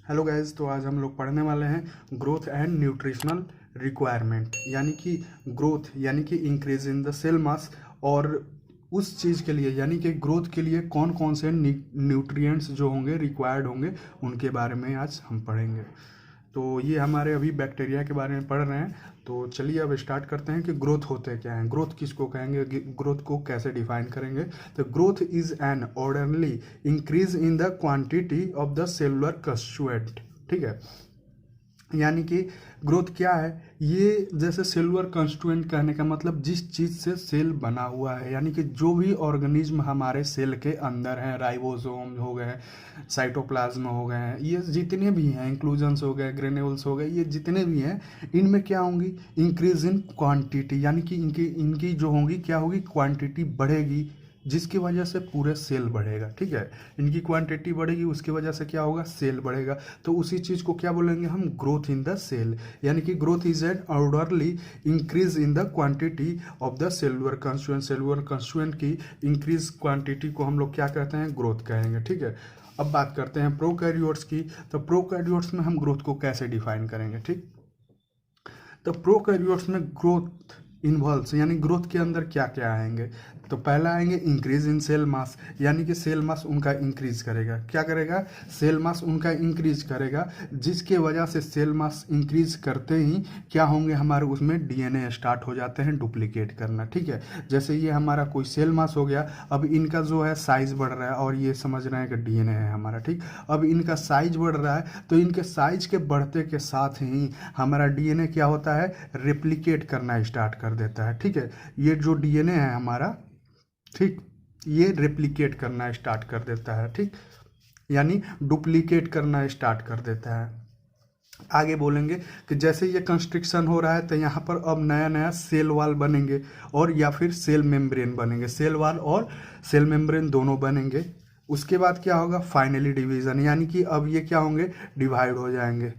Hello guys, तो आज हम लोग पढ़ने वाले हैं ग्रोथ एंड न्यूट्रिशनल रिक्वायरमेंट, यानी कि ग्रोथ यानी कि increase in the cell mass. और उस चीज़ के लिए यानी कि ग्रोथ के लिए कौन कौन से न्यूट्रिएंट्स जो होंगे रिक्वायर्ड होंगे उनके बारे में आज हम पढ़ेंगे। तो ये हमारे अभी बैक्टीरिया के बारे में पढ़ रहे हैं। तो चलिए अब स्टार्ट करते हैं कि ग्रोथ होते क्या हैं, ग्रोथ किसको कहेंगे, ग्रोथ को कैसे डिफाइन करेंगे। तो growth is an orderly increase in the quantity of the cellular constituent. ठीक है, यानी कि ग्रोथ क्या है, ये जैसे सेलुलर कंस्टिट्यूएंट कहने का मतलब जिस चीज़ से सेल बना हुआ है, यानी कि जो भी ऑर्गेनिज्म हमारे सेल के अंदर हैं, राइबोसोम हो गए, साइटोप्लाज्म हो गए हैं, ये जितने भी हैं, इंक्लूजन्स हो गए, ग्रेन्यूल्स हो गए, ये जितने भी हैं, इनमें क्या होंगी, इंक्रीज इन क्वांटिटी, यानी कि इनकी इनकी जो होंगी क्या होगी, क्वांटिटी बढ़ेगी, जिसकी वजह से पूरे सेल बढ़ेगा। ठीक है, इनकी क्वांटिटी बढ़ेगी, उसकी वजह से क्या होगा, सेल बढ़ेगा। तो उसी चीज़ को क्या बोलेंगे हम, ग्रोथ इन द सेल, यानी कि growth is an orderly increase in the quantity of the cellular constituent. Cellular constituent की इंक्रीज क्वांटिटी को हम लोग क्या कहते हैं, ग्रोथ कहेंगे। ठीक है, अब बात करते हैं प्रोकैरियोट्स की। तो प्रोकैरियोट्स में हम ग्रोथ को कैसे डिफाइन करेंगे। ठीक, तो प्रोकैरियोट्स में ग्रोथ इन्वॉल्व्स, यानी ग्रोथ के अंदर क्या क्या आएंगे। तो पहला आएंगे इंक्रीज इन सेल मास, यानी कि सेल मास उनका इंक्रीज करेगा। क्या करेगा, सेल मास उनका इंक्रीज करेगा, जिसके वजह से सेल मास इंक्रीज करते ही क्या होंगे, हमारे उसमें डीएनए स्टार्ट हो जाते हैं डुप्लीकेट करना। ठीक है, जैसे ये हमारा कोई सेल मास हो गया, अब इनका जो है साइज बढ़ रहा है, और ये समझ रहे हैं कि डीएनए है हमारा। ठीक, अब इनका साइज बढ़ रहा है, तो इनके साइज के बढ़ते के साथ ही हमारा डीएनए क्या होता है, रेप्लिकेट करना स्टार्ट कर देता है। ठीक है, ये जो डीएनए है हमारा, ठीक, ये रेप्लिकेट करना स्टार्ट कर देता है। ठीक, यानी डुप्लीकेट करना स्टार्ट कर देता है। आगे बोलेंगे कि जैसे ये कंस्ट्रक्शन हो रहा है, तो यहाँ पर अब नया नया सेल वाल बनेंगे, और या फिर सेल मेम्ब्रेन बनेंगे, सेल वाल और सेल मेम्ब्रेन दोनों बनेंगे। उसके बाद क्या होगा, फाइनली डिवीजन, यानी कि अब ये क्या होंगे, डिवाइड हो जाएंगे।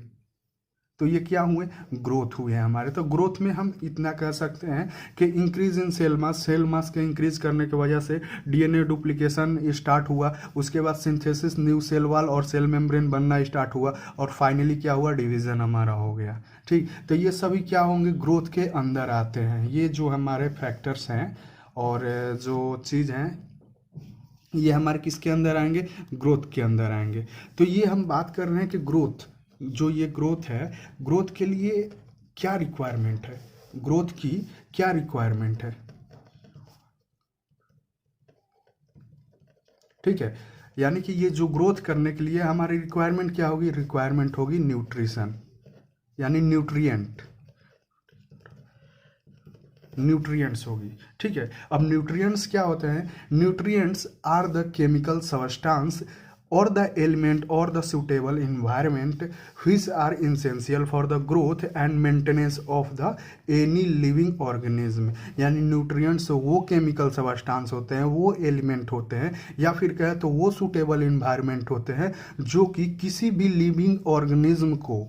तो ये क्या हुए, ग्रोथ हुए हैं हमारे। तो ग्रोथ में हम इतना कह सकते हैं कि increase in cell mass, cell mass के इंक्रीज करने की वजह से डीएनए डुप्लीकेशन स्टार्ट हुआ, उसके बाद सिंथेसिस, न्यू सेल वॉल और सेल मेम्ब्रेन बनना स्टार्ट हुआ, और फाइनली क्या हुआ, डिवीजन हमारा हो गया। ठीक, तो ये सभी क्या होंगे, ग्रोथ के अंदर आते हैं। ये जो हमारे फैक्टर्स हैं और जो चीज़ हैं, ये हमारे किसके अंदर आएंगे, ग्रोथ के अंदर आएंगे। तो ये हम बात कर रहे हैं कि ग्रोथ, जो ये ग्रोथ है, ग्रोथ के लिए क्या रिक्वायरमेंट है, ग्रोथ की क्या रिक्वायरमेंट है। ठीक है, यानी कि ये जो ग्रोथ करने के लिए हमारी रिक्वायरमेंट क्या होगी, रिक्वायरमेंट होगी न्यूट्रिशन, यानी न्यूट्रिएंट, न्यूट्रिएंट्स होगी। ठीक है, अब न्यूट्रिएंट्स क्या होते हैं, nutrients are the chemical substance or the element or the suitable environment which are essential for the growth and maintenance of the any living organism। यानी न्यूट्रिएंट्स वो केमिकल सबस्टांस होते हैं, वो एलिमेंट होते हैं, या फिर कहे तो वो सुटेबल इन्वायरमेंट होते हैं, जो कि किसी भी लिविंग ऑर्गेनिज्म को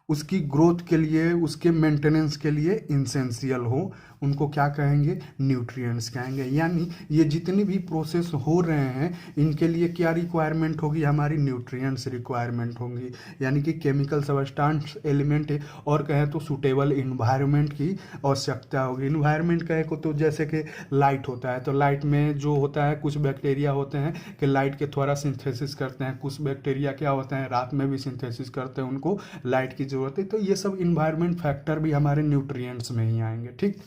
उसकी ग्रोथ के लिए, उसके मेंटेनेंस के लिए इंसेंशियल हो, उनको क्या कहेंगे, न्यूट्रिएंट्स कहेंगे। यानी ये जितनी भी प्रोसेस हो रहे हैं, इनके लिए क्या रिक्वायरमेंट होगी, हमारी न्यूट्रिएंट्स रिक्वायरमेंट होंगी, यानी कि केमिकल सबस्टांस एलिमेंट, और कहें तो सुटेबल इन्वायरमेंट की आवश्यकता होगी। इन्वायरमेंट कहे को तो जैसे कि लाइट होता है, तो लाइट में जो होता है, कुछ बैक्टीरिया होते हैं कि लाइट के द्वारा सिंथेसिस करते हैं, कुछ बैक्टीरिया क्या होते हैं, रात में भी सिंथेसिस करते हैं, उनको लाइट की जरूरत है। तो ये सब इन्वायरमेंट फैक्टर भी हमारे न्यूट्रिएंट्स में ही आएंगे। ठीक,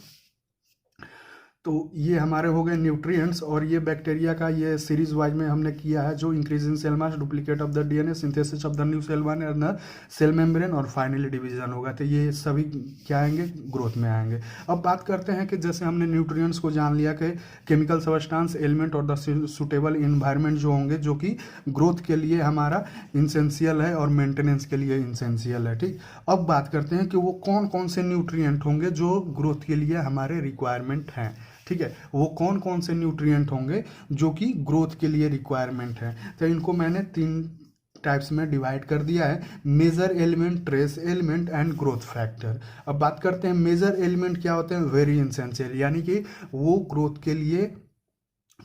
तो ये हमारे हो गए न्यूट्रिएंट्स। और ये बैक्टीरिया का ये सीरीज वाइज में हमने किया है, जो increase in cell mass, duplicate of the DNA, synthesis of the new cell one and the cell membrane, और फाइनली डिवीजन होगा। तो ये सभी क्या आएंगे, ग्रोथ में आएंगे। अब बात करते हैं कि जैसे हमने न्यूट्रिएंट्स को जान लिया कि केमिकल सबस्टांस एलिमेंट और द सुटेबल इन्वायरमेंट जो होंगे, जो कि ग्रोथ के लिए हमारा इंसेंशियल है और मेंटेनेंस के लिए इंसेंशियल है। ठीक, अब बात करते हैं कि वो कौन कौन से न्यूट्रिएंट होंगे जो ग्रोथ के लिए हमारे रिक्वायरमेंट हैं। ठीक है, वो कौन कौन से न्यूट्रिएंट होंगे जो कि ग्रोथ के लिए रिक्वायरमेंट है। तो इनको मैंने 3 टाइप्स में डिवाइड कर दिया है, major element, trace element and growth factor. अब बात करते हैं मेजर एलिमेंट क्या होते हैं, वेरी इंसेंशियल, यानी कि वो ग्रोथ के लिए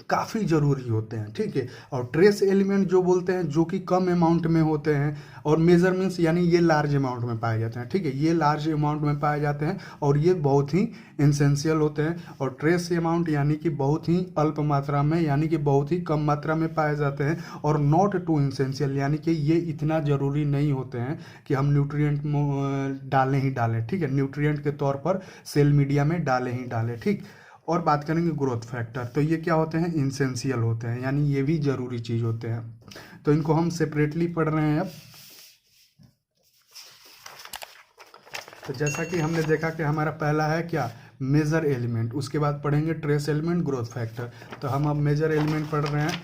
काफ़ी ज़रूरी होते हैं, ठीक है। और ट्रेस एलिमेंट जो बोलते हैं जो कि कम अमाउंट में होते हैं, और मेजरमेंट्स यानी ये लार्ज अमाउंट में पाए जाते हैं, ठीक है, ये लार्ज अमाउंट में पाए जाते हैं और ये बहुत ही इंसेंशियल होते हैं। और ट्रेस अमाउंट यानी कि बहुत ही अल्प मात्रा में, यानी कि बहुत ही कम मात्रा में पाए जाते हैं। और नॉट टू इंसेंशियल यानी कि ये इतना ज़रूरी नहीं होते हैं कि हम न्यूट्रिएंट डालें ही डालें, ठीक है, न्यूट्रिएंट के तौर पर सेल मीडिया में डालें ही डालें, ठीक। और बात करेंगे ग्रोथ फैक्टर, तो ये क्या होते हैं, इंसेंशियल होते हैं, यानी ये भी जरूरी चीज होते हैं। तो इनको हम सेपरेटली पढ़ रहे हैं अब। तो जैसा कि हमने देखा कि हमारा पहला है क्या, मेजर एलिमेंट, उसके बाद पढ़ेंगे ट्रेस एलिमेंट, ग्रोथ फैक्टर। तो हम अब मेजर एलिमेंट पढ़ रहे हैं।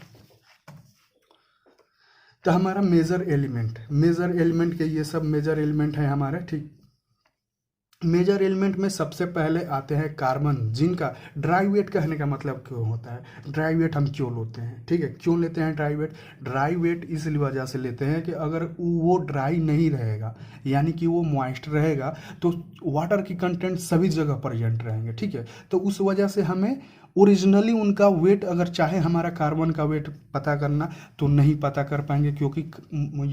तो हमारा मेजर एलिमेंट के ये सब मेजर एलिमेंट है हमारे, ठीक। मेजर एलिमेंट में सबसे पहले आते हैं कार्बन, जिनका ड्राई वेट कहने का मतलब क्यों होता है, ड्राई वेट हम क्यों लेते हैं, ठीक है, क्यों लेते हैं ड्राई वेट। ड्राई वेट इसलिए वजह से लेते हैं कि अगर वो ड्राई नहीं रहेगा, यानी कि वो मॉइस्ट रहेगा, तो वाटर की कंटेंट सभी जगह प्रेजेंट रहेंगे, ठीक है। तो उस वजह से हमें ओरिजिनली उनका वेट, अगर चाहे हमारा कार्बन का वेट पता करना, तो नहीं पता कर पाएंगे, क्योंकि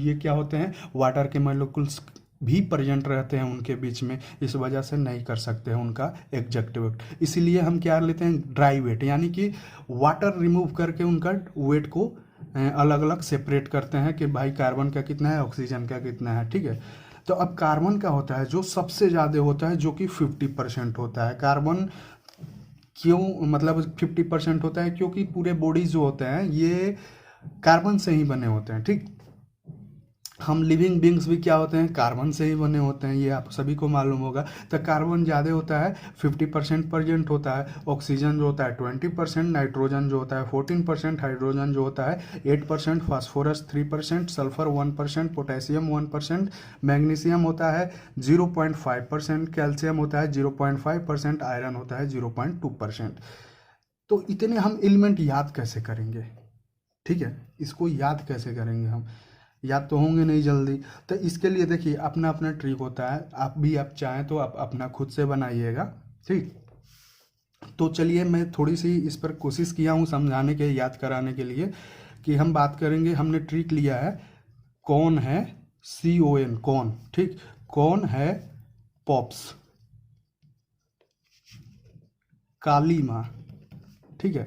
ये क्या होते हैं, वाटर के मॉलिक्यूल्स भी प्रेजेंट रहते हैं उनके बीच में, इस वजह से नहीं कर सकते हैं उनका एग्जैक्ट वेट। इसीलिए हम क्या लेते हैं, ड्राई वेट, यानी कि वाटर रिमूव करके उनका वेट को अलग अलग सेपरेट करते हैं कि भाई कार्बन का कितना है, ऑक्सीजन का कितना है, ठीक है। तो अब कार्बन का होता है जो सबसे ज़्यादा होता है, जो कि 50% होता है। कार्बन क्यों, मतलब 50% होता है, क्योंकि पूरे बॉडी जो होते हैं ये कार्बन से ही बने होते हैं, ठीक। हम लिविंग बींग्स भी क्या होते हैं, कार्बन से ही बने होते हैं, ये आप सभी को मालूम होगा। तो कार्बन ज़्यादा होता है, 50% प्रेजेंट होता है। ऑक्सीजन जो होता है 20%, नाइट्रोजन जो होता है 14%, हाइड्रोजन जो होता है 8%, फास्फोरस 3%, सल्फर 1%, पोटेशियम 1%, मैग्नीशियम होता है 0.5%, कैल्शियम होता है 0.5%, आयरन होता है 0.2%। तो इतने हम एलिमेंट याद कैसे करेंगे, ठीक है, इसको याद कैसे करेंगे हम, याद तो होंगे नहीं जल्दी। तो इसके लिए देखिए अपना अपना ट्रिक होता है, आप चाहें तो आप अपना खुद से बनाइएगा, ठीक। तो चलिए मैं थोड़ी सी इस पर कोशिश किया हूँ समझाने के, याद कराने के लिए, कि हम बात करेंगे, हमने ट्रिक लिया है, कौन है, CON, कौन, ठीक, कौन है पॉप्स, काली माँ, ठीक है,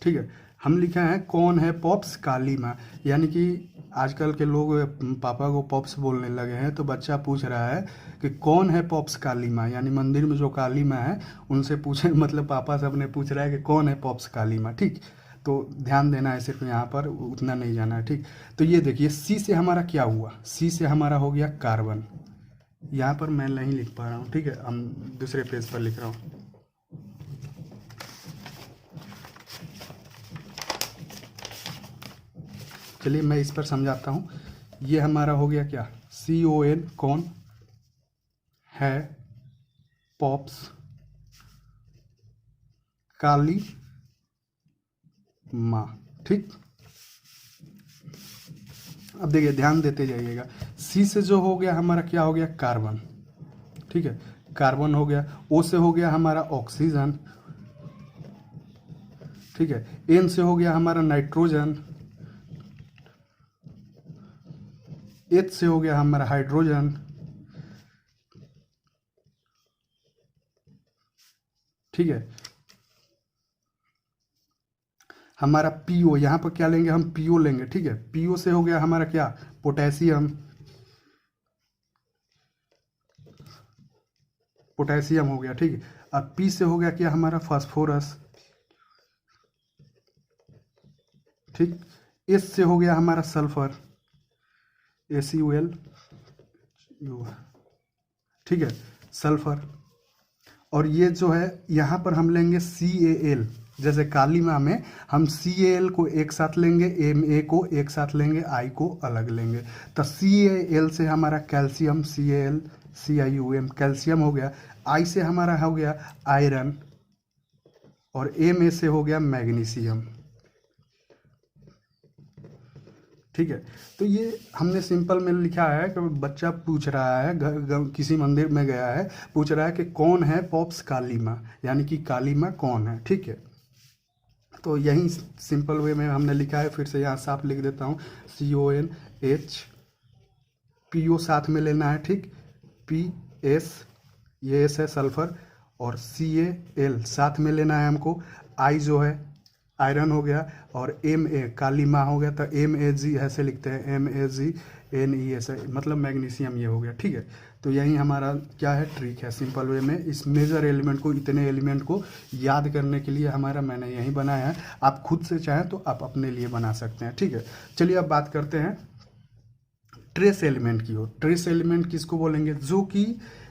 ठीक है। हम लिखे हैं कौन है पॉप्स, काली माँ, यानी कि आजकल के लोग पापा को पॉप्स बोलने लगे हैं, तो बच्चा पूछ रहा है कि कौन है पॉप्स काली माँ, यानी मंदिर में जो काली माँ है उनसे पूछे, मतलब पापा से अपने पूछ रहा है कि कौन है पॉप्स काली माँ, ठीक। तो ध्यान देना है सिर्फ यहाँ पर, उतना नहीं जाना है, ठीक। तो ये देखिए सी से हमारा क्या हुआ, सी से हमारा हो गया कार्बन, यहाँ पर मैं नहीं लिख पा रहा हूँ, ठीक है, हम दूसरे पेज पर लिख रहा हूँ। चलिए मैं इस पर समझाता हूँ। ये हमारा हो गया क्या, CON, कौन है पॉप्स काली माँ, ठीक। अब देखिए ध्यान देते जाइएगा, सी से जो हो गया हमारा क्या हो गया, कार्बन, ठीक है, कार्बन हो गया। ओ से हो गया हमारा ऑक्सीजन, ठीक है। एन से हो गया हमारा नाइट्रोजन, एच से हो गया हमारा हाइड्रोजन, ठीक है। हमारा पीओ, यहाँ पर क्या लेंगे हम, पीओ लेंगे, ठीक है। पीओ से हो गया हमारा क्या, पोटेशियम, पोटेशियम हो गया, ठीक है। अब पी से हो गया क्या हमारा, फास्फोरस, ठीक। एस से हो गया हमारा सल्फर, ACOL, ठीक है, सल्फर। और ये जो है यहाँ पर हम लेंगे CAL, जैसे काली माँ में हम CAL को एक साथ लेंगे, Ma को एक साथ लेंगे, I को अलग लेंगे। तो CAL से हमारा कैल्शियम, CAL CIUM, कैल्शियम हो गया। I से हमारा हो गया आयरन, और Ma से हो गया मैग्नीशियम, ठीक है। तो ये हमने सिंपल में लिखा है कि बच्चा पूछ रहा है, किसी मंदिर में गया है, पूछ रहा है कि कौन है पॉप्स काली माँ, यानी कि काली माँ कौन है। ठीक है, तो यही सिंपल वे में हमने लिखा है। फिर से यहाँ साफ लिख देता हूँ, CONH, PO साथ में लेना है, ठीक, PS, ये S है सल्फर, और CAL साथ में लेना है हमको। I जो है आयरन हो गया, और MA काली माँ हो गया, तो MAG ऐसे लिखते हैं, MAGNES मतलब मैग्नीशियम, ये हो गया। ठीक है, तो यही हमारा क्या है, ट्रिक है सिंपल वे में। इस मेजर एलिमेंट को, इतने एलिमेंट को याद करने के लिए हमारा मैंने यही बनाया है। आप खुद से चाहें तो आप अपने लिए बना सकते हैं। ठीक है, चलिए अब बात करते हैं ट्रेस एलिमेंट की हो। ट्रेस एलिमेंट किसको बोलेंगे, जो कि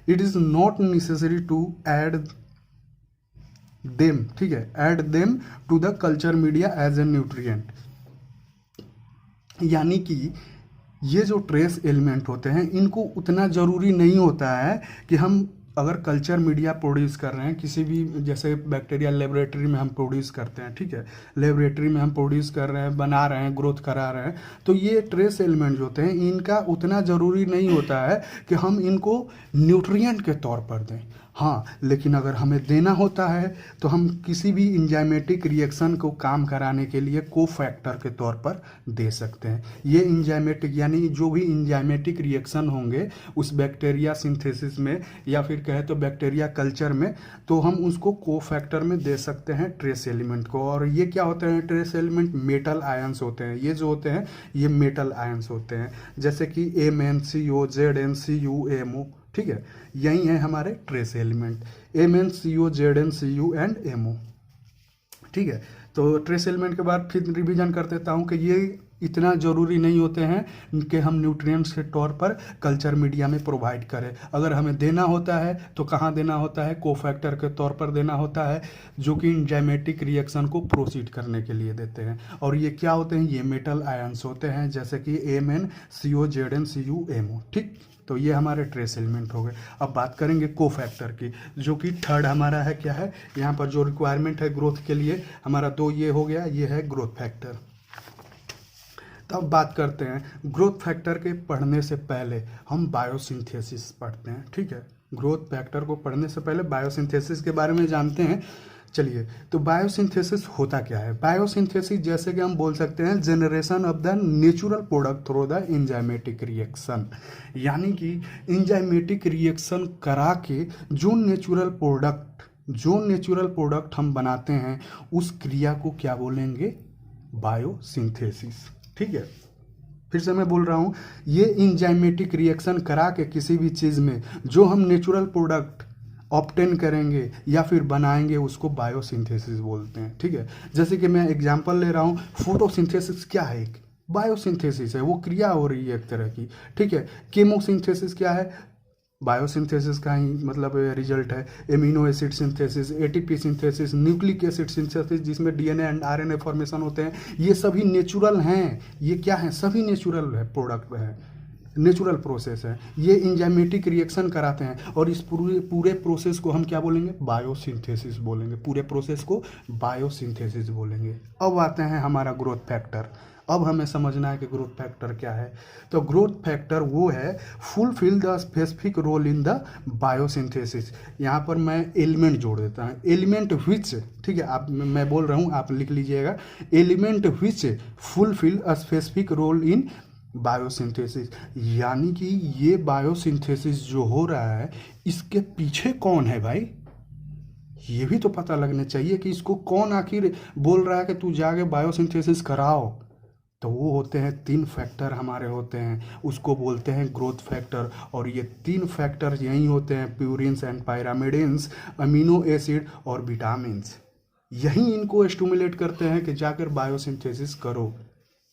it is not necessary to add them, ठीक है, add them to the culture media as a nutrient. यानी कि ये जो ट्रेस एलिमेंट होते हैं, इनको उतना ज़रूरी नहीं होता है कि हम अगर कल्चर मीडिया प्रोड्यूस कर रहे हैं किसी भी, जैसे बैक्टीरिया लेबोरेटरी में हम प्रोड्यूस करते हैं, ठीक है, लेबोरेटरी में हम प्रोड्यूस कर रहे हैं, बना रहे हैं, ग्रोथ करा रहे हैं, तो ये ट्रेस एलिमेंट जो होते हैं, इनका उतना ज़रूरी नहीं होता है कि हम इनको न्यूट्रिएंट के तौर पर दें। हाँ, लेकिन अगर हमें देना होता है तो हम किसी भी इंजाइमेटिक रिएक्शन को काम कराने के लिए कोफैक्टर के तौर पर दे सकते हैं। ये इंजाइमेटिक, यानी जो भी इंजाइमेटिक रिएक्शन होंगे उस बैक्टीरिया सिंथेसिस में, या फिर कहे तो बैक्टीरिया कल्चर में, तो हम उसको कोफैक्टर में दे सकते हैं ट्रेस एलिमेंट को। और ये क्या होते हैं ट्रेस एलिमेंट, मेटल आयंस होते हैं। ये जो होते हैं ये मेटल आयंस होते हैं, जैसे कि MnCO, ZnCuMO। ठीक है, यही है हमारे trace element, MnCO, ZnCu and MO। ठीक है, तो ट्रेस एलिमेंट के बाद फिर रिवीजन कर देता हूँ कि ये इतना ज़रूरी नहीं होते हैं कि हम न्यूट्रिएंट्स के तौर पर कल्चर मीडिया में प्रोवाइड करें। अगर हमें देना होता है तो कहाँ देना होता है, कोफैक्टर के तौर पर देना होता है, जो कि इंजाइमेटिक रिएक्शन को प्रोसीड करने के लिए देते हैं। और ये क्या होते हैं, ये मेटल आयंस होते हैं, जैसे कि MnCO, ZnCu, MO। ठीक, तो ये हमारे ट्रेस एलिमेंट हो गए। अब बात करेंगे कोफैक्टर की, जो कि थर्ड हमारा है, क्या है यहाँ पर जो रिक्वायरमेंट है ग्रोथ के लिए हमारा, दो ये हो गया, ये है ग्रोथ फैक्टर। तो अब बात करते हैं ग्रोथ फैक्टर के पढ़ने से पहले हम बायोसिंथेसिस पढ़ते हैं। ठीक है, ग्रोथ फैक्टर को पढ़ने से पहले बायोसिंथेसिस के बारे में जानते हैं। चलिए, तो बायोसिंथेसिस होता क्या है। बायोसिंथेसिस जैसे कि हम बोल सकते हैं generation of the natural product through the enzymatic reaction, यानी कि इंजाइमेटिक रिएक्शन करा के जो नेचुरल प्रोडक्ट हम बनाते हैं, उस क्रिया को क्या बोलेंगे, बायोसिंथेसिस। ठीक है, फिर से मैं बोल रहा हूँ, ये इंजाइमेटिक रिएक्शन करा के किसी भी चीज़ में जो हम नेचुरल प्रोडक्ट ऑब्टेन करेंगे या फिर बनाएंगे, उसको बायोसिंथेसिस बोलते हैं। ठीक है, जैसे कि मैं एग्जांपल ले रहा हूँ, फोटोसिंथेसिस क्या है, एक बायोसिंथेसिस है, वो क्रिया हो रही है एक तरह की। ठीक है, केमोसिंथेसिस क्या है, बायोसिंथेसिस का ही मतलब रिजल्ट है। Amino acid synthesis, ATP synthesis, nucleic acid synthesis, जिसमें DNA एंड RNA फॉर्मेशन होते हैं, ये सभी नेचुरल हैं। ये क्या है, सभी नेचुरल है, प्रोडक्ट है, नेचुरल प्रोसेस है। ये इंजाइमेटिक रिएक्शन कराते हैं, और इस पूरे प्रोसेस को हम क्या बोलेंगे, बायोसिंथेसिस बोलेंगे। पूरे प्रोसेस को बायोसिंथेसिस बोलेंगे। अब आते हैं हमारा ग्रोथ फैक्टर। अब हमें समझना है कि ग्रोथ फैक्टर क्या है। तो ग्रोथ फैक्टर वो है, fulfil the specific role in the biosynthesis. यहाँ पर मैं एलिमेंट जोड़ देता हूँ, एलिमेंट विच, ठीक है, आप, मैं बोल रहा हूँ, आप लिख लीजिएगा, element which fulfil a specific role in biosynthesis. यानी कि ये बायोसिंथेसिस जो हो रहा है, इसके पीछे कौन है भाई, ये भी तो पता लगना चाहिए कि इसको कौन आखिर बोल रहा है कि तू जाके बायोसिंथेसिस कराओ। तो वो होते हैं 3 फैक्टर हमारे होते हैं, उसको बोलते हैं ग्रोथ फैक्टर। और ये 3 फैक्टर यही होते हैं, प्यूरिन्स एंड पायरामिडिन्स, अमीनो एसिड और विटामिन्स। यही इनको स्टिमुलेट करते हैं कि जाकर बायोसिंथेसिस करो,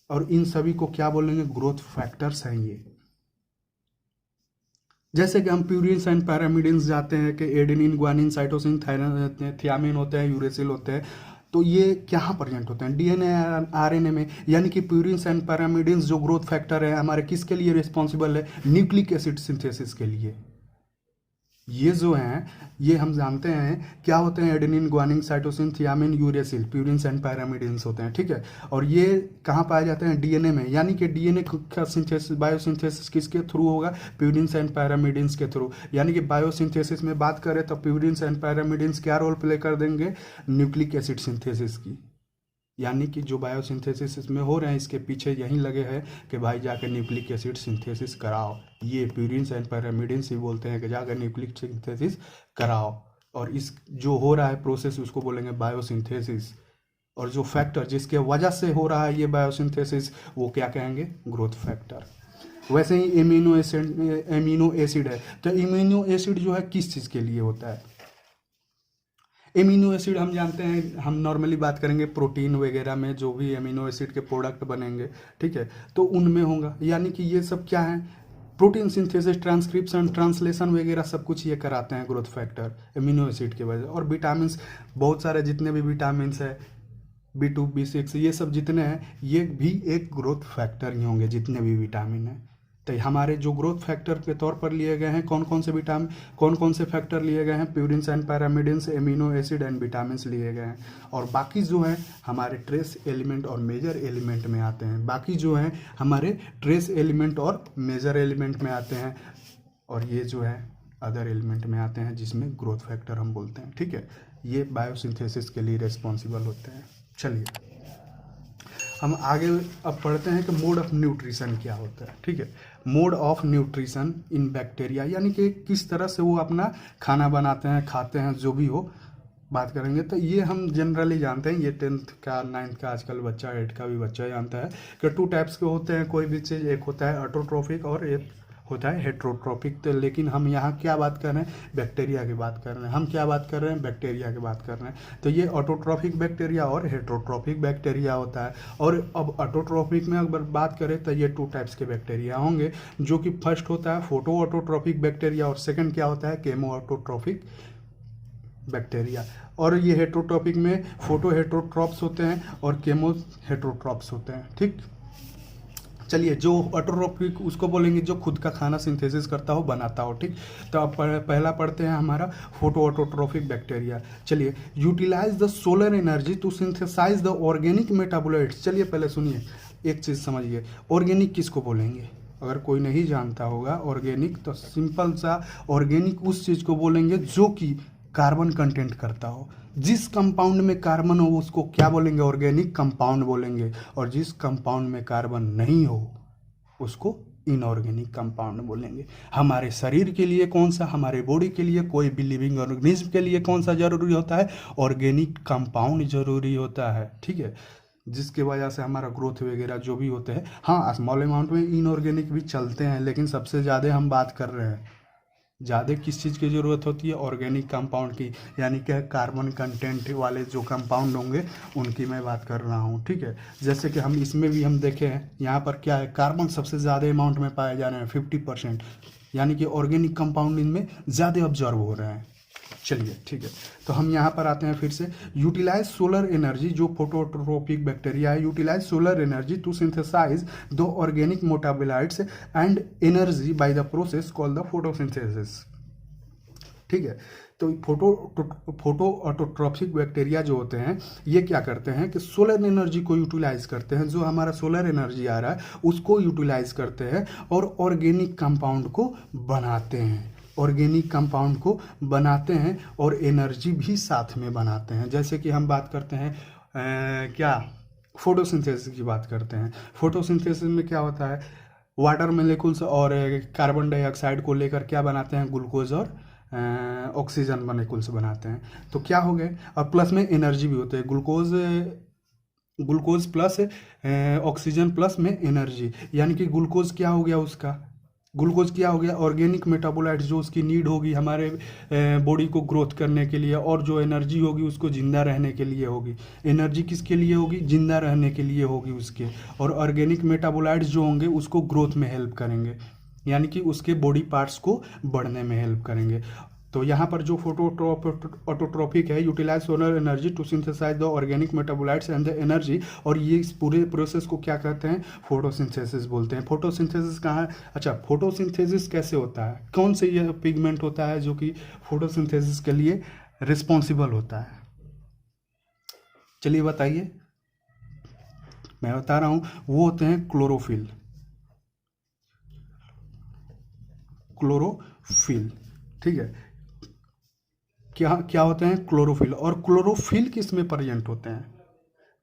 और इन सभी को क्या बोलेंगे, ग्रोथ फैक्टर्स हैं ये। जैसे कि हम प्यूरिन्स एंड पैरामिडिन्स जाते हैं कि एडेनिन, ग्वानिन, साइटोसिन, थियामिन होते हैं, यूरेसिल होते हैं, तो ये कहाँ प्रेजेंट होते हैं, DNA RNA में। यानी कि प्यूरिन्स एंड पैरामिडिन्स जो ग्रोथ फैक्टर है हमारे, किसके लिए रिस्पॉन्सिबल है, न्यूक्लिक एसिड सिंथेसिस के लिए। ये जो हैं ये हम जानते हैं क्या होते हैं, adenine, guanine, cytosine, thymine, uracil, purines and pyrimidines होते हैं, ठीक है। और ये कहाँ पाए जाते हैं, डीएनए में, यानी कि डीएनए का सिंथेसिस, बायोसिंथेसिस किसके थ्रू होगा, प्यूरिन्स एंड पैरामिडिन्स के थ्रू। यानी कि बायोसिंथेसिस में बात करें तो प्यूरिन्स एंड पैरामिडिन्स क्या रोल प्ले कर देंगे, न्यूक्लिक एसिड सिंथेसिस की। यानी कि जो बायोसिंथेसिस इसमें हो रहे हैं इसके पीछे यही लगे हैं कि भाई जाकर न्यूक्लिक एसिड सिंथेसिस कराओ। ये प्यूरिन्स एंड पैरामिडिन्स ही बोलते हैं कि जाकर न्यूक्लिक सिंथेसिस कराओ। और इस जो हो रहा है प्रोसेस उसको बोलेंगे बायोसिंथेसिस। और जो फैक्टर जिसके वजह से हो रहा है ये बायोसिंथेसिस वो क्या कहेंगे, ग्रोथ फैक्टर। वैसे ही एमिनो एसिड है, तो इम्यूनो एसिड जो है किस चीज़ के लिए होता है। एमिनो एसिड हम जानते हैं, हम नॉर्मली बात करेंगे प्रोटीन वगैरह में जो भी एमिनो एसिड के प्रोडक्ट बनेंगे, ठीक है, तो उनमें होगा। यानी कि ये सब क्या है, प्रोटीन सिंथेसिस, ट्रांसक्रिप्शन, ट्रांसलेशन वगैरह सब कुछ ये कराते हैं ग्रोथ फैक्टर एमिनो एसिड की वजह। और विटामिन, बहुत सारे जितने भी विटामिन है, B2, B6, ये सब जितने हैं ये भी एक ग्रोथ फैक्टर ही होंगे, जितने भी विटामिन हैं। तो हमारे जो ग्रोथ फैक्टर के तौर पर लिए गए हैं कौन कौन से विटामिन, कौन कौन से फैक्टर लिए गए हैं, purines and pyrimidines, amino acid and vitamin लिए गए हैं। और बाकी जो हैं हमारे ट्रेस एलिमेंट और मेजर एलिमेंट में आते हैं। बाकी जो हैं हमारे ट्रेस एलिमेंट और मेजर एलिमेंट में आते हैं। और ये जो है अदर एलिमेंट में आते हैं जिसमें ग्रोथ फैक्टर हम बोलते हैं, ठीक है। ये बायोसिंथेसिस के लिए रिस्पॉन्सिबल होते हैं। चलिए हम आगे अब पढ़ते हैं कि मोड ऑफ न्यूट्रिशन क्या होता है, ठीक है। Mode of nutrition in bacteria, यानी कि किस तरह से वो अपना खाना बनाते हैं, खाते हैं, जो भी हो बात करेंगे। तो ये हम जनरली जानते हैं, ये 10th का 9th का आजकल बच्चा, 8 का भी बच्चा जानता है कि 2 टाइप्स के होते हैं कोई भी चीज़। एक होता है ऑटोट्रोफिक और एक होता है हेट्रोट्रोफिक। तो लेकिन हम यहाँ क्या बात कर रहे हैं, बैक्टीरिया की बात कर रहे हैं। हम क्या बात कर रहे हैं, बैक्टीरिया की बात कर रहे हैं। तो ये ऑटोट्रोफिक बैक्टीरिया और हेट्रोट्रोफिक बैक्टीरिया होता है। और अब ऑटोट्रोफिक में अगर बात करें तो ये 2 टाइप्स के बैक्टीरिया होंगे, जो कि फर्स्ट होता है फोटो ऑटोट्रोफिक बैक्टीरिया और सेकंड क्या होता है, केमो ऑटोट्रोफिक बैक्टीरिया। और ये हेट्रोट्रोपिक में फोटो हेट्रोट्रॉप्स होते हैं और केमो हेट्रोट्रॉप्स होते हैं, ठीक। चलिए जो ऑटोट्रोपिक उसको बोलेंगे जो खुद का खाना सिंथेसिस करता हो, बनाता हो, ठीक। तो अब पहला पढ़ते हैं हमारा फोटो ऑटोट्रोपिक बैक्टीरिया। चलिए, utilise the solar energy to synthesise the organic metabolites. चलिए पहले सुनिए, एक चीज़ समझिए, ऑर्गेनिक किसको बोलेंगे। अगर कोई नहीं जानता होगा ऑर्गेनिक, तो सिंपल सा ऑर्गेनिक उस चीज़ को बोलेंगे जो कि कार्बन कंटेंट करता हो। जिस कंपाउंड में कार्बन हो उसको क्या बोलेंगे, ऑर्गेनिक कंपाउंड बोलेंगे। और जिस कंपाउंड में कार्बन नहीं हो उसको इनऑर्गेनिक कंपाउंड बोलेंगे। हमारे शरीर के लिए कौन सा, हमारे बॉडी के लिए, कोई भी लिविंग ऑर्गेनिज्म के लिए कौन सा जरूरी होता है, ऑर्गेनिक कंपाउंड जरूरी होता है, ठीक है। जिसकी वजह से हमारा ग्रोथ वगैरह जो भी होते हैं, हाँ स्मॉल अमाउंट में इनऑर्गेनिक भी चलते हैं, लेकिन सबसे ज़्यादा हम बात कर रहे हैं, ज़्यादा किस चीज़ की ज़रूरत होती है, ऑर्गेनिक कंपाउंड की। यानी कि कार्बन कंटेंट वाले जो कंपाउंड होंगे उनकी मैं बात कर रहा हूँ, ठीक है। जैसे कि हम इसमें भी हम देखे हैं, यहाँ पर क्या है, कार्बन सबसे ज़्यादा अमाउंट में पाए जा रहे हैं 50%, यानी कि ऑर्गेनिक कंपाउंड इनमें ज़्यादा ऑब्जर्व हो रहे हैं। चलिए ठीक है, तो हम यहाँ पर आते हैं फिर से। यूटिलाइज सोलर एनर्जी, जो फोटोट्रोपिक बैक्टीरिया है, utilise solar energy to synthesise the organic metabolites and energy by the process called the photosynthesis, ठीक है। तो फोटो ऑटोट्रोपिक बैक्टीरिया जो होते हैं ये क्या करते हैं कि सोलर एनर्जी को यूटिलाइज करते हैं, जो हमारा सोलर एनर्जी आ रहा है उसको यूटिलाइज करते हैं और ऑर्गेनिक कंपाउंड को बनाते हैं, ऑर्गेनिक कंपाउंड को बनाते हैं और एनर्जी भी साथ में बनाते हैं। जैसे कि हम बात करते हैं क्या, फोटोसिंथेसिस की बात करते हैं। फोटोसिंथेसिस में क्या होता है, वाटर मोलिक्यूल्स और कार्बन डाइऑक्साइड को लेकर क्या बनाते हैं, ग्लूकोज और ऑक्सीजन मोलिक्यूल्स बनाते हैं। तो क्या हो गए, और प्लस में एनर्जी भी होते हैं, ग्लूकोज प्लस ऑक्सीजन प्लस में एनर्जी। यानी कि ग्लूकोज क्या हो गया, उसका ग्लूकोज क्या हो गया, ऑर्गेनिक मेटाबोलाइट्स जो उसकी नीड होगी हमारे बॉडी को ग्रोथ करने के लिए, और जो एनर्जी होगी उसको जिंदा रहने के लिए होगी। एनर्जी किसके लिए होगी, जिंदा रहने के लिए होगी उसके। और ऑर्गेनिक मेटाबोलाइट्स जो होंगे उसको ग्रोथ में हेल्प करेंगे, यानी कि उसके बॉडी पार्ट्स को बढ़ने में हेल्प करेंगे। तो यहाँ पर जो ऑटोट्रॉपिक है, utilise solar energy to synthesise the organic metabolites and the energy, और ये इस पूरे प्रोसेस को क्या कहते हैं, फोटोसिंथेसिस बोलते हैं। फोटोसिंथेसिस कहाँ है, अच्छा फोटोसिंथेसिस कैसे होता है, कौन से ये पिगमेंट होता है जो कि फोटोसिंथेसिस के लिए रिस्पॉन्सिबल होता है, चलिए बताइए। मैं बता रहा हूँ, वो होते हैं क्लोरोफिल। क्लोरोफिल, ठीक है, क्या क्या होते हैं, क्लोरोफिल। और क्लोरोफिल किस में प्रेजेंट होते हैं,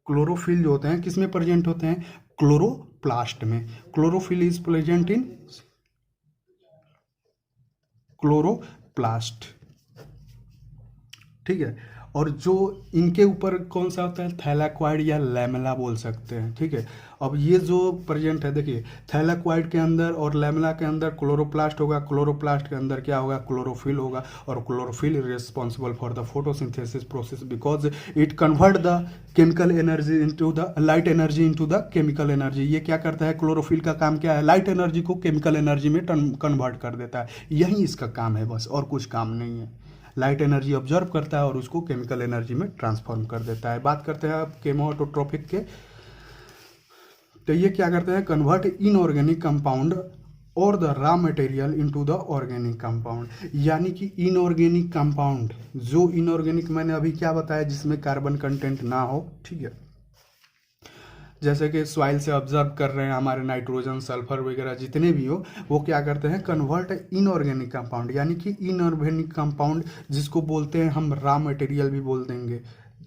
क्लोरोफिल जो होते हैं किस में प्रेजेंट होते हैं, क्लोरोप्लास्ट में। Chlorophyll is present in chloroplast, ठीक है। और जो इनके ऊपर कौन सा होता है, थैलाक्वाइड या लैमेला बोल सकते हैं, ठीक है। अब ये जो प्रेजेंट है, देखिए थैलाक्वाइड के अंदर और लैमेला के अंदर क्लोरोप्लास्ट होगा, क्लोरोप्लास्ट के अंदर क्या होगा, क्लोरोफिल होगा। और chlorophyll is responsible for the photosynthesis process because it convert the chemical energy into the light energy into the chemical energy. ये क्या करता है, क्लोरोफिल का काम क्या है, लाइट एनर्जी को केमिकल एनर्जी में कन्वर्ट कर देता है। यही इसका काम है बस, और कुछ काम नहीं है। लाइट एनर्जी ऑब्जर्व करता है और उसको केमिकल एनर्जी में ट्रांसफॉर्म कर देता है। बात करते हैं अब केमोऑटोट्रोपिक के, तो ये क्या करते हैं, कन्वर्ट इनऑर्गेनिक कंपाउंड और the raw material into the organic compound. यानी कि इनऑर्गेनिक कंपाउंड, जो इनऑर्गेनिक मैंने अभी क्या बताया, जिसमें कार्बन कंटेंट ना हो, ठीक है, जैसे कि सॉइल से ऑब्जर्व कर रहे हैं हमारे नाइट्रोजन सल्फर वगैरह जितने भी हो, वो क्या करते हैं, कन्वर्ट इनऑर्गेनिक कंपाउंड। यानी कि इनऑर्गेनिक कंपाउंड जिसको बोलते हैं हम रॉ मटेरियल भी बोल देंगे,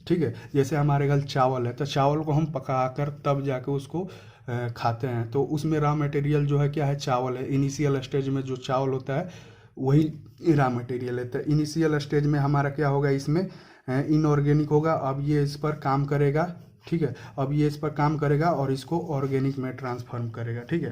ठीक है। जैसे हमारे घर चावल है, तो चावल को हम पकाकर तब जाके उसको खाते हैं, तो उसमें रॉ मटेरियल जो है क्या है, चावल है। इनिशियल स्टेज में जो चावल होता है वही रॉ मटेरियल है। तो इनिशियल स्टेज में हमारा क्या होगा, इसमें इनऑर्गेनिक होगा। अब ये इस पर काम करेगा, ठीक है, अब ये इस पर काम करेगा और इसको ऑर्गेनिक में ट्रांसफॉर्म करेगा, ठीक है।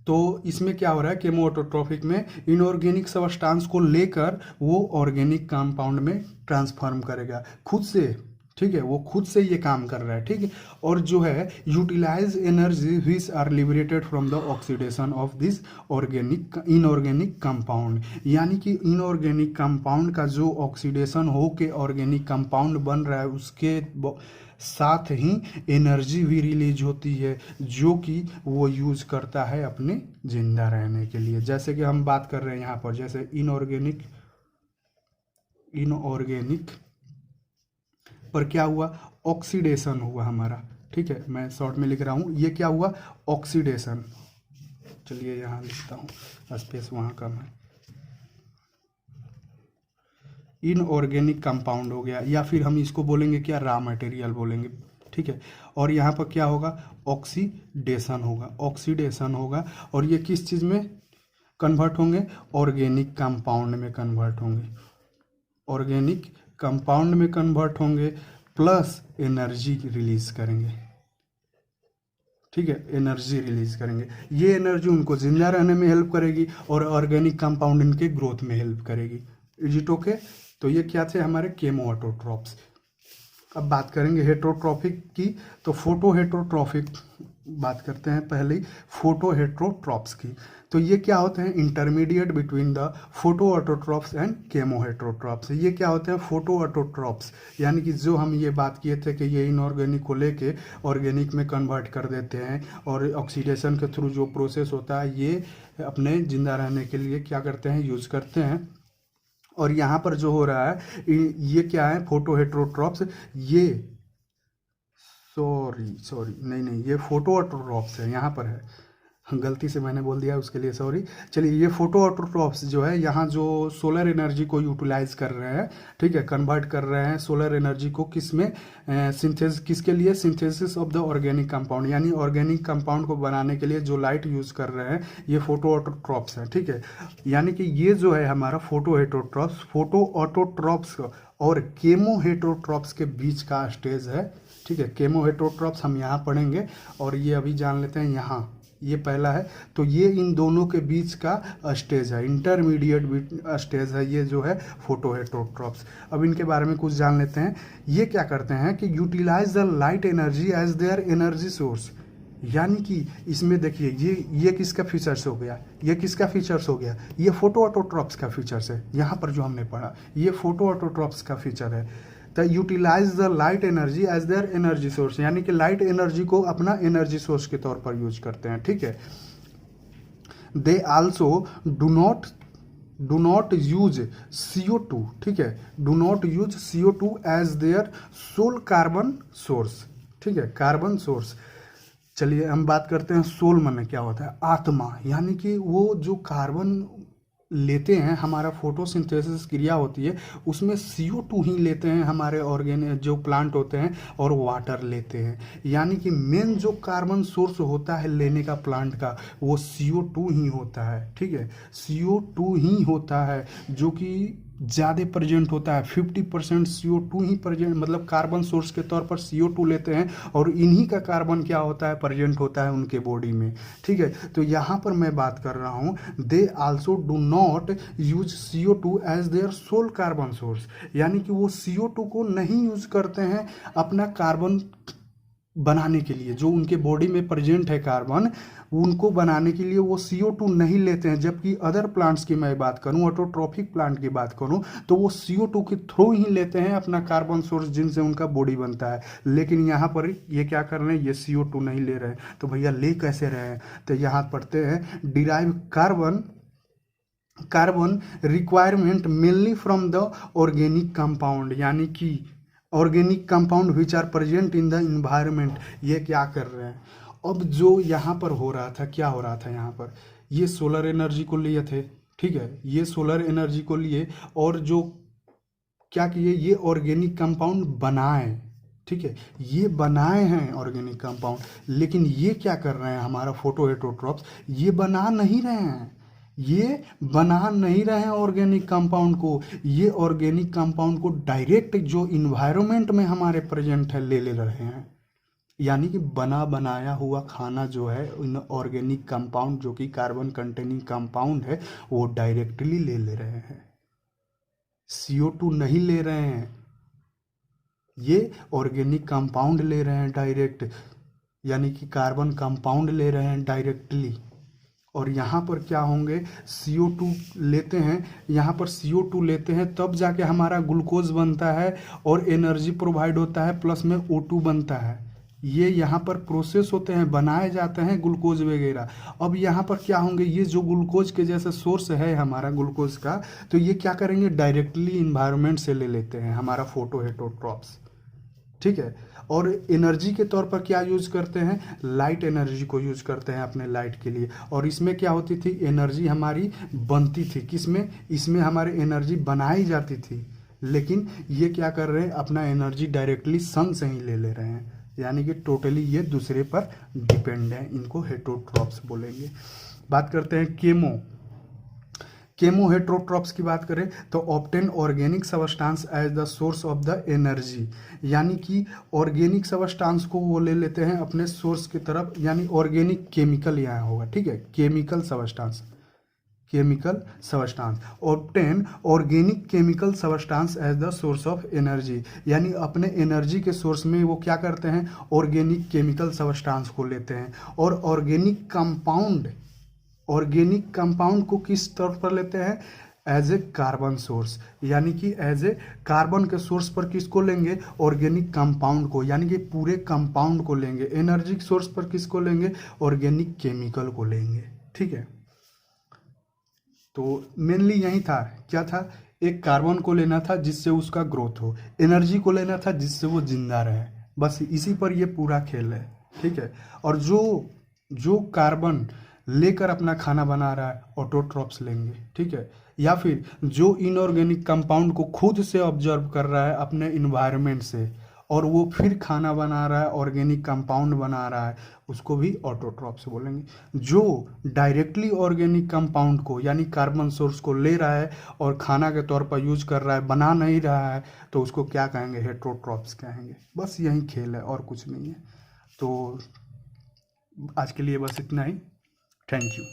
तो इसमें क्या हो रहा है, केमोऑटोट्रोपिक में इनऑर्गेनिक सब्सटेंस को लेकर वो ऑर्गेनिक कंपाउंड में ट्रांसफॉर्म करेगा खुद से, ठीक है, वो खुद से ये काम कर रहा है, ठीक है। और जो है utilise energy which are liberated from the oxidation of this organic inorganic compound. यानी कि इनऑर्गेनिक कंपाउंड का जो ऑक्सीडेशन हो के ऑर्गेनिक कंपाउंड बन रहा है, उसके साथ ही एनर्जी भी रिलीज होती है, जो कि वो यूज करता है अपने जिंदा रहने के लिए। जैसे कि हम बात कर रहे हैं यहाँ पर, जैसे इनऑर्गेनिक पर क्या हुआ, ऑक्सीडेशन हुआ हमारा, ठीक है। मैं शॉर्ट में लिख रहा हूँ, ये क्या हुआ, ऑक्सीडेशन। चलिए यहाँ लिखता हूँ, स्पेस वहाँ कम है। इनऑर्गेनिक कंपाउंड हो गया, या फिर हम इसको बोलेंगे क्या, रॉ मटेरियल बोलेंगे, ठीक है। और यहाँ पर क्या होगा, ऑक्सीडेशन होगा, ऑक्सीडेशन होगा। और ये किस चीज़ में कन्वर्ट होंगे, ऑर्गेनिक कंपाउंड में कन्वर्ट होंगे, ऑर्गेनिक कंपाउंड में कन्वर्ट होंगे, प्लस एनर्जी रिलीज करेंगे, ठीक है, एनर्जी रिलीज करेंगे। ये एनर्जी उनको जिंदा रहने में हेल्प करेगी और ऑर्गेनिक कंपाउंड इनके ग्रोथ में हेल्प करेगी। Is it okay. तो ये क्या थे हमारे केमोऑटोट्रोप्स। अब बात करेंगे हेट्रोट्रॉपिक की, तो फोटो हेट्रोट्रॉपिक बात करते हैं पहले ही, फोटो हेट्रोट्रॉप्स की। तो ये क्या होते हैं, intermediate between the photo autotrophs and chemo heterotrophs. ये क्या होते हैं, फोटो ऑटोट्रॉप्स, यानी कि जो हम ये बात किए थे कि ये इनऑर्गेनिक को लेके ऑर्गेनिक में कन्वर्ट कर देते हैं, और ऑक्सीडेशन के थ्रू जो प्रोसेस होता है ये अपने जिंदा रहने के लिए क्या करते हैं, यूज करते हैं। और यहाँ पर जो हो रहा है ये क्या है, फोटो हेट्रोट्रॉप्स, ये सॉरी नहीं ये फोटो ऑटोट्रॉप्स है, यहाँ पर है, गलती से मैंने बोल दिया, उसके लिए सॉरी। चलिए, ये फोटो ऑटोट्रॉप्स जो है, यहाँ जो सोलर एनर्जी को यूटिलाइज कर रहे हैं, ठीक है, कन्वर्ट कर रहे हैं सोलर एनर्जी को किस में, सिंथेसिस, किसके लिए, synthesis of the organic compound, यानी ऑर्गेनिक कंपाउंड को बनाने के लिए जो लाइट यूज कर रहे हैं, ये फोटो ऑटोट्रॉप्स है, ठीक है। यानी कि ये जो है हमारा फोटो हेट्रोट्रॉप्स, फोटो ऑटोट्रॉप्स और केमो हेट्रोट्रॉप्स के बीच का स्टेज है, ठीक है। केमो हेट्रोट्रॉप्स हम यहाँ पढ़ेंगे, और ये अभी जान लेते हैं, यहाँ ये पहला है। तो ये इन दोनों के बीच का स्टेज है, इंटरमीडिएट स्टेज है, ये जो है फोटो हेट्रोट्रॉप्स। अब इनके बारे में कुछ जान लेते हैं। ये क्या करते हैं कि utilise the light energy as their energy source, यानी कि इसमें देखिए ये किसका फीचर्स हो गया, ये किसका फीचर्स हो गया, ये फोटो ऑटोट्रॉप्स का फीचर्स है। यहाँ पर जो हमने पढ़ा ये फोटो ऑटोट्रॉप्स का फीचर है। The utilise the light energy as their energy source, यानी कि लाइट एनर्जी को अपना एनर्जी सोर्स के तौर पर यूज करते हैं, ठीक है। They also do not use CO2, ठीक है, do not use CO2 as their sole carbon source, ठीक है, कार्बन सोर्स। चलिए हम बात करते हैं सोल माने क्या होता है, आत्मा, यानी कि वो जो कार्बन लेते हैं, हमारा फोटोसिंथेसिस क्रिया होती है उसमें CO2 ही लेते हैं हमारे ऑर्गेन जो प्लांट होते हैं, और वाटर लेते हैं। यानी कि मेन जो कार्बन सोर्स होता है लेने का प्लांट का वो CO2 ही होता है, ठीक है, CO2 ही होता है, जो कि ज़्यादा प्रेजेंट होता है। 50% CO2 ही प्रेजेंट, मतलब कार्बन सोर्स के तौर पर CO2 लेते हैं, और इन्हीं का कार्बन क्या होता है, प्रेजेंट होता है उनके बॉडी में, ठीक है। तो यहाँ पर मैं बात कर रहा हूँ they also do not use CO2 as their sole carbon source, यानी कि वो CO2 को नहीं यूज करते हैं अपना कार्बन बनाने के लिए, जो उनके बॉडी में प्रेजेंट है कार्बन, उनको बनाने के लिए वो CO2 नहीं लेते हैं। जबकि अदर प्लांट्स की मैं बात करूं, ऑटोट्रॉफिक प्लांट की बात करूं, तो वो CO2 के थ्रू ही लेते हैं अपना कार्बन सोर्स, जिनसे उनका बॉडी बनता है। लेकिन यहाँ पर ये क्या कर रहे हैं, ये CO2 नहीं ले रहे हैं। तो भैया ले कैसे रहे हैं, तो यहाँ पढ़ते हैं derive carbon requirement mainly from the organic compound, यानी कि organic compound which are present in the environment. ये क्या कर रहे हैं, अब जो यहाँ पर हो रहा था, क्या हो रहा था यहाँ पर, ये सोलर एनर्जी को लिए थे, ठीक है, ये सोलर एनर्जी को लिए, और जो क्या किए, ये ऑर्गेनिक कंपाउंड बनाए, ठीक है, ये बनाए हैं ऑर्गेनिक कंपाउंड। लेकिन ये क्या कर रहे हैं, हमारा फोटो हेटरोट्रॉप्स, ये बना नहीं रहे हैं, ये बना नहीं रहे हैं ऑर्गेनिक कंपाउंड को। ये ऑर्गेनिक कंपाउंड को डायरेक्ट जो इन्वायरमेंट में हमारे प्रेजेंट है ले रहे हैं। यानी कि बना बनाया हुआ खाना जो है, इन ऑर्गेनिक कंपाउंड जो कि कार्बन कंटेनिंग कंपाउंड है, वो डायरेक्टली ले रहे हैं, CO2 नहीं ले रहे हैं, ये ऑर्गेनिक कंपाउंड ले रहे हैं डायरेक्ट, यानी कि कार्बन कंपाउंड ले रहे हैं डायरेक्टली। और यहाँ पर क्या होंगे, CO2 लेते हैं, यहाँ पर CO2 लेते हैं, तब जाके हमारा ग्लूकोज बनता है और एनर्जी प्रोवाइड होता है, प्लस में O2 बनता है। ये यहाँ पर प्रोसेस होते हैं, बनाए जाते हैं ग्लूकोज वगैरह। अब यहाँ पर क्या होंगे, ये जो ग्लूकोज के जैसे सोर्स है हमारा ग्लूकोज का, तो ये क्या करेंगे, डायरेक्टली इन्वायरमेंट से ले लेते हैं हमारा फोटो हेटरोट्रॉप्स, ठीक है। और एनर्जी के तौर पर क्या यूज करते हैं, लाइट एनर्जी को यूज करते हैं अपने लाइट के लिए। और इसमें क्या होती थी, एनर्जी हमारी बनती थी किसमें, इसमें हमारी एनर्जी बनाई जाती थी। लेकिन ये क्या कर रहे हैं, अपना एनर्जी डायरेक्टली सन से ही ले रहे हैं, यानी कि टोटली ये दूसरे पर डिपेंड है, इनको हेटरोट्रॉप्स बोलेंगे। बात करते हैं केमो हेटरोट्रॉप्स की बात करें तो obtain organic substance as the source of the energy, यानी कि ऑर्गेनिक सबस्टांस को वो ले लेते हैं अपने सोर्स की तरफ, यानी ऑर्गेनिक केमिकल यहाँ होगा, ठीक है, chemical substance obtain organic chemical substance as the source of energy, यानी अपने एनर्जी के सोर्स में वो क्या करते हैं, ऑर्गेनिक केमिकल सबस्टांस को लेते हैं। और ऑर्गेनिक कंपाउंड को किस तौर पर लेते हैं, एज ए कार्बन सोर्स, यानी कि एज ए कार्बन के सोर्स पर किसको लेंगे, ऑर्गेनिक कंपाउंड को, यानी कि पूरे कंपाउंड को लेंगे। एनर्जी सोर्स पर किसको लेंगे, ऑर्गेनिक केमिकल को लेंगे, ठीक है। तो मेनली यही था, क्या था, एक कार्बन को लेना था जिससे उसका ग्रोथ हो, एनर्जी को लेना था जिससे वो जिंदा रहे, बस इसी पर ये पूरा खेल है, ठीक है। और जो कार्बन लेकर अपना खाना बना रहा है, ऑटोट्रॉप्स लेंगे, ठीक है। या फिर जो इनऑर्गेनिक कंपाउंड को खुद से ऑब्जर्व कर रहा है अपने इन्वायरमेंट से, और वो फिर खाना बना रहा है, ऑर्गेनिक कंपाउंड बना रहा है, उसको भी ऑटोट्रॉप्स बोलेंगे। जो डायरेक्टली ऑर्गेनिक कंपाउंड को, यानी कार्बन सोर्स को ले रहा है और खाना के तौर पर यूज कर रहा है, बना नहीं रहा है, तो उसको क्या कहेंगे, हेटरोट्रॉप्स कहेंगे। बस यही खेल है और कुछ नहीं है। तो आज के लिए बस इतना ही। Thank you.